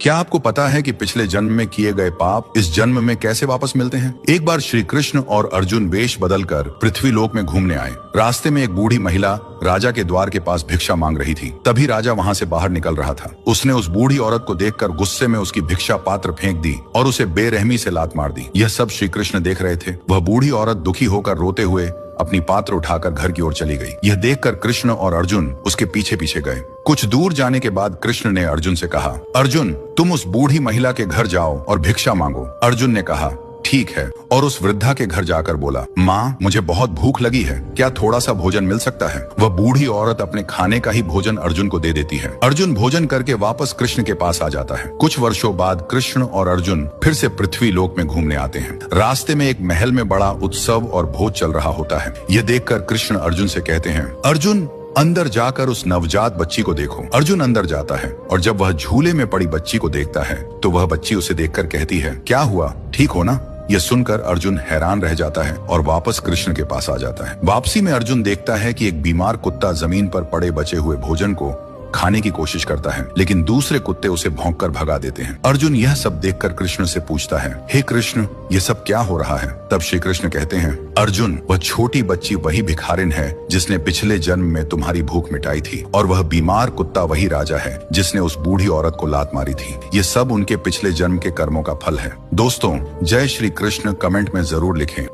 क्या आपको पता है कि पिछले जन्म में किए गए पाप इस जन्म में कैसे वापस मिलते हैं? एक बार श्री कृष्ण और अर्जुन वेश बदलकर पृथ्वी लोक में घूमने आए। रास्ते में एक बूढ़ी महिला राजा के द्वार के पास भिक्षा मांग रही थी। तभी राजा वहां से बाहर निकल रहा था। उसने उस बूढ़ी औरत को देखकर गुस्से में उसकी भिक्षा पात्र फेंक दी और उसे बेरहमी से लात मार दी। यह सब श्री कृष्ण देख रहे थे। वह बूढ़ी औरत दुखी होकर रोते हुए अपनी पात्र उठाकर घर की ओर चली गई। यह देखकर कृष्ण और अर्जुन उसके पीछे पीछे गए। कुछ दूर जाने के बाद कृष्ण ने अर्जुन से कहा, अर्जुन तुम उस बूढ़ी महिला के घर जाओ और भिक्षा मांगो। अर्जुन ने कहा ठीक है और उस वृद्धा के घर जाकर बोला, माँ मुझे बहुत भूख लगी है, क्या थोड़ा सा भोजन मिल सकता है? वह बूढ़ी औरत अपने खाने का ही भोजन अर्जुन को दे देती है। अर्जुन भोजन करके वापस कृष्ण के पास आ जाता है। कुछ वर्षों बाद कृष्ण और अर्जुन फिर से पृथ्वी लोक में घूमने आते हैं। रास्ते में एक महल में बड़ा उत्सव और भोज चल रहा होता है। यह देखकर कृष्ण अर्जुन से कहते हैं, अर्जुन अंदर जाकर उस नवजात बच्ची को देखो। अर्जुन अंदर जाता है और जब वह झूले में पड़ी बच्ची को देखता है तो वह बच्ची उसे देखकर कहती है, क्या हुआ, ठीक हो ना? यह सुनकर अर्जुन हैरान रह जाता है और वापस कृष्ण के पास आ जाता है। वापसी में अर्जुन देखता है कि एक बीमार कुत्ता जमीन पर पड़े बचे हुए भोजन को खाने की कोशिश करता है, लेकिन दूसरे कुत्ते उसे भौंककर भगा देते हैं। अर्जुन यह सब देखकर कृष्ण से पूछता है, हे कृष्ण ये सब क्या हो रहा है? तब श्री कृष्ण कहते हैं, अर्जुन वह छोटी बच्ची वही भिखारिन है जिसने पिछले जन्म में तुम्हारी भूख मिटाई थी, और वह बीमार कुत्ता वही राजा है जिसने उस बूढ़ी औरत को लात मारी थी। ये सब उनके पिछले जन्म के कर्मों का फल है। दोस्तों जय श्री कृष्ण कमेंट में जरूर लिखें।